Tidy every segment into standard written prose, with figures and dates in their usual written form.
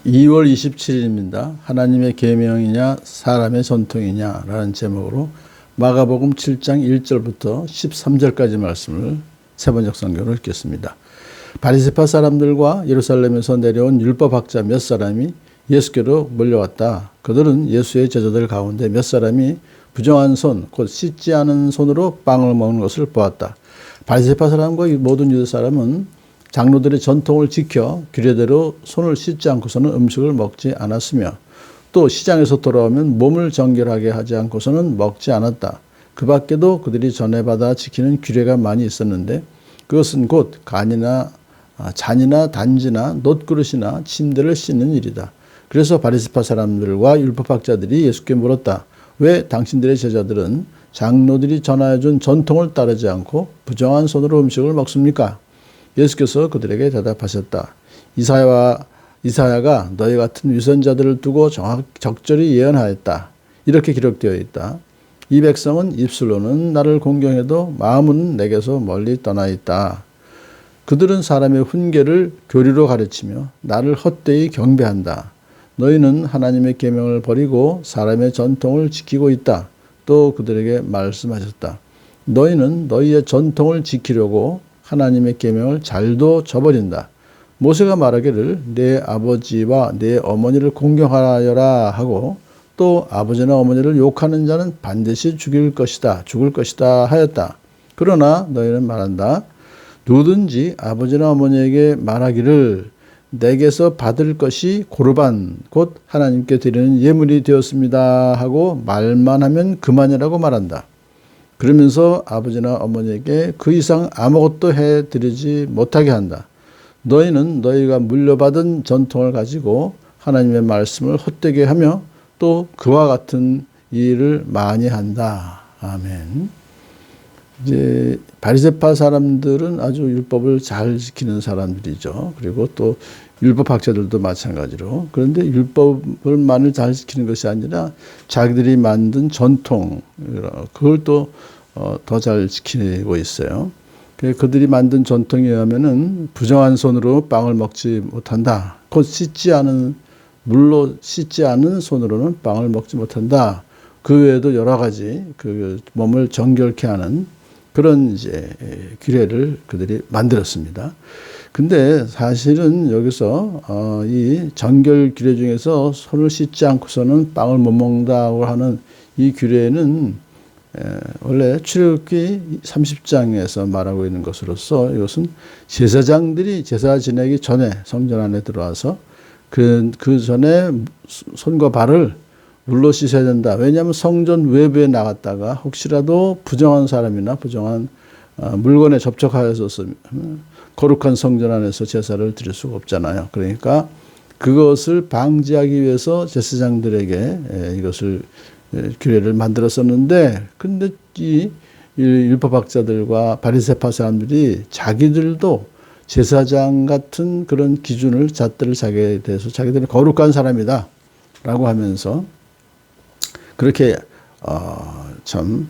2월 27일입니다. 하나님의 계명이냐 사람의 전통이냐 라는 제목으로 마가복음 7장 1절부터 13절까지 말씀을 세번역 성경으로 읽겠습니다. 바리새파 사람들과 예루살렘에서 내려온 율법학자 몇 사람이 예수께로 몰려왔다. 그들은 예수의 제자들 가운데 몇 사람이 부정한 손, 곧 씻지 않은 손으로 빵을 먹는 것을 보았다. 바리새파 사람과 모든 유대 사람은 장로들의 전통을 지켜 규례대로 손을 씻지 않고서는 음식을 먹지 않았으며 또 시장에서 돌아오면 몸을 정결하게 하지 않고서는 먹지 않았다. 그 밖에도 그들이 전해받아 지키는 규례가 많이 있었는데 그것은 곧 잔이나 단지나 놋그릇이나 침대를 씻는 일이다. 그래서 바리새파 사람들과 율법학자들이 예수께 물었다. 왜 당신들의 제자들은 장로들이 전하여준 전통을 따르지 않고 부정한 손으로 음식을 먹습니까? 예수께서 그들에게 대답하셨다. 이사야가 너희 같은 위선자들을 두고 적절히 예언하였다. 이렇게 기록되어 있다. 이 백성은 입술로는 나를 공경해도 마음은 내게서 멀리 떠나 있다. 그들은 사람의 훈계를 교리로 가르치며 나를 헛되이 경배한다. 너희는 하나님의 계명을 버리고 사람의 전통을 지키고 있다. 또 그들에게 말씀하셨다. 너희는 너희의 전통을 지키려고 하나님의 계명을 잘도 저버린다. 모세가 말하기를 내 아버지와 내 어머니를 공경하여라 하고 또 아버지나 어머니를 욕하는 자는 반드시 죽을 것이다 하였다. 그러나 너희는 말한다. 누구든지 아버지나 어머니에게 말하기를 내게서 받을 것이 고르반 곧 하나님께 드리는 예물이 되었습니다 하고 말만 하면 그만이라고 말한다. 그러면서 아버지나 어머니에게 그 이상 아무것도 해드리지 못하게 한다. 너희는 너희가 물려받은 전통을 가지고 하나님의 말씀을 헛되게 하며 또 그와 같은 일을 많이 한다. 아멘. 이제 바리새파 사람들은 아주 율법을 잘 지키는 사람들이죠. 그리고 또 율법학자들도 마찬가지로. 그런데 율법을만을 잘 지키는 것이 아니라 자기들이 만든 전통, 그걸 또 더 잘 지키고 있어요. 그들이 만든 전통에 의하면은 부정한 손으로 빵을 먹지 못한다. 곧 물로 씻지 않은 손으로는 빵을 먹지 못한다. 그 외에도 여러 가지 그 몸을 정결케 하는 그런 이제 규례를 그들이 만들었습니다. 근데 사실은 여기서 이 정결 규례 중에서 손을 씻지 않고서는 빵을 못 먹는다고 하는 이 규례는 원래 출애굽기 30장에서 말하고 있는 것으로서 이것은 제사장들이 제사 지내기 전에 성전 안에 들어와서 그 전에 손과 발을 물로 씻어야 된다. 왜냐하면 성전 외부에 나갔다가 혹시라도 부정한 사람이나 부정한 물건에 접촉하여서 거룩한 성전 안에서 제사를 드릴 수가 없잖아요. 그러니까 그것을 방지하기 위해서 제사장들에게 이것을 규례를 만들었었는데 근데 이 율법학자들과 바리새파 사람들이 자기들도 제사장 같은 그런 기준을 잣들을 자기에 대해서 자기들은 거룩한 사람이다 라고 하면서 그렇게 참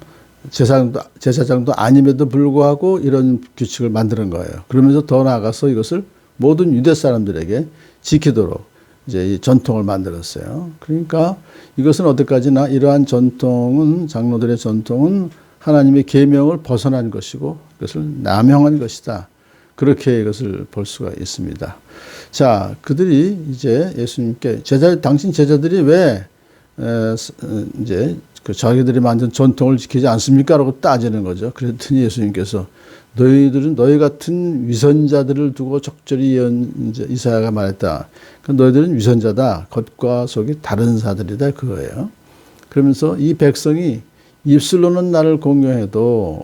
제사장도 아님에도 불구하고 이런 규칙을 만드는 거예요. 그러면서 더 나아가서 이것을 모든 유대 사람들에게 지키도록 이제 이 전통을 만들었어요. 그러니까 이것은 어디까지나 이러한 전통은 장로들의 전통은 하나님의 계명을 벗어난 것이고 그것을 남용한 것이다. 그렇게 이것을 볼 수가 있습니다. 자, 그들이 이제 예수님께 당신 제자들이 왜 이제 자기들이 만든 전통을 지키지 않습니까? 라고 따지는 거죠. 그랬더니 예수님께서 너희들은 너희 같은 위선자들을 두고 적절히 이사야가 말했다. 너희들은 위선자다. 겉과 속이 다른 사들이다. 그거예요. 그러면서 이 백성이 입술로는 나를 공경해도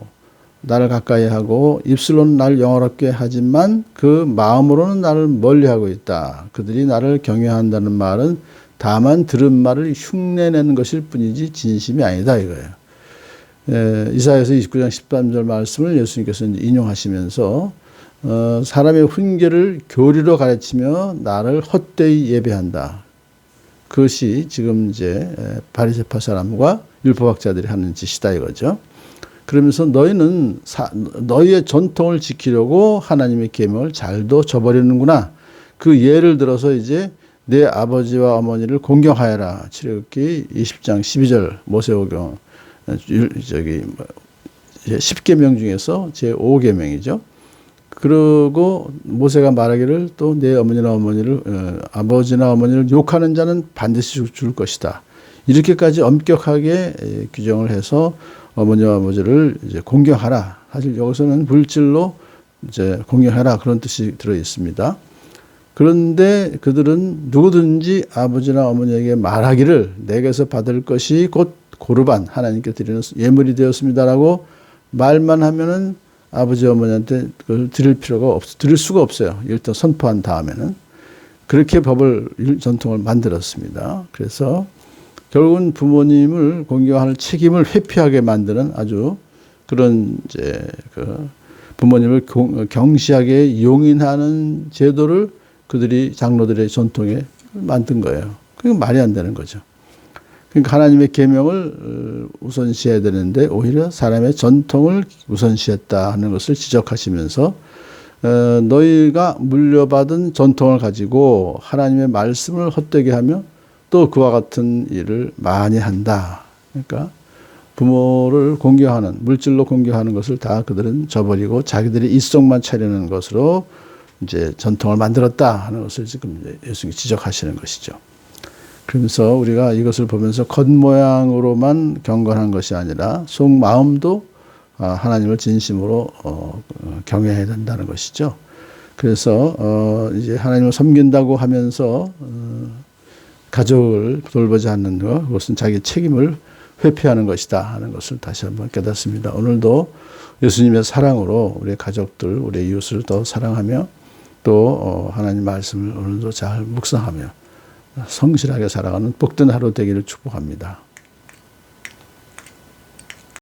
나를 가까이 하고 입술로는 나를 영화롭게 하지만 그 마음으로는 나를 멀리하고 있다. 그들이 나를 경외한다는 말은 다만 들은 말을 흉내내는 것일 뿐이지 진심이 아니다 이거예요. 이사야서 29장 13절 말씀을 예수님께서 인용하시면서 사람의 훈계를 교리로 가르치며 나를 헛되이 예배한다. 그것이 지금 이제 바리새파 사람과 율법학자들이 하는 짓이다 이거죠. 그러면서 너희는 너희의 전통을 지키려고 하나님의 계명을 잘도 저버리는구나. 그 예를 들어서 이제 내 아버지와 어머니를 공경하여라. 출애굽기 20장 12절 모세오경 저기 10계명 중에서 제 5계명이죠. 그리고 모세가 말하기를 또 내 아버지나 어머니를 욕하는 자는 반드시 죽을 것이다. 이렇게까지 엄격하게 규정을 해서 어머니와 아버지를 이제 공경하라. 사실 여기서는 물질로 이제 공경하라 그런 뜻이 들어 있습니다. 그런데 그들은 누구든지 아버지나 어머니에게 말하기를 내게서 받을 것이 곧 고르반 하나님께 드리는 예물이 되었습니다라고 말만 하면은 아버지 어머니한테 그걸 드릴 수가 없어요. 일단 선포한 다음에는 그렇게 전통을 만들었습니다. 그래서 결국은 부모님을 공경할 책임을 회피하게 만드는 아주 그런 이제 그 부모님을 경시하게 용인하는 제도를 그들이 장로들의 전통에 만든 거예요. 그게 말이 안 되는 거죠. 그러니까 하나님의 계명을 우선시해야 되는데 오히려 사람의 전통을 우선시했다 하는 것을 지적하시면서 너희가 물려받은 전통을 가지고 하나님의 말씀을 헛되게 하며 또 그와 같은 일을 많이 한다. 그러니까 부모를 공경하는 물질로 공경하는 것을 다 그들은 저버리고 자기들이 입속만 차리는 것으로 이제 전통을 만들었다 하는 것을 지금 예수님이 지적하시는 것이죠. 그러면서 우리가 이것을 보면서 겉모양으로만 경건한 것이 아니라 속마음도 하나님을 진심으로 경외해야 된다는 것이죠. 그래서 이제 하나님을 섬긴다고 하면서 가족을 돌보지 않는 것, 그것은 자기 책임을 회피하는 것이다 하는 것을 다시 한번 깨닫습니다. 오늘도 예수님의 사랑으로 우리 가족들, 우리 이웃을 더 사랑하며 또 하나님 말씀을 오늘도 잘 묵상하며 성실하게 살아가는 복된 하루 되기를 축복합니다.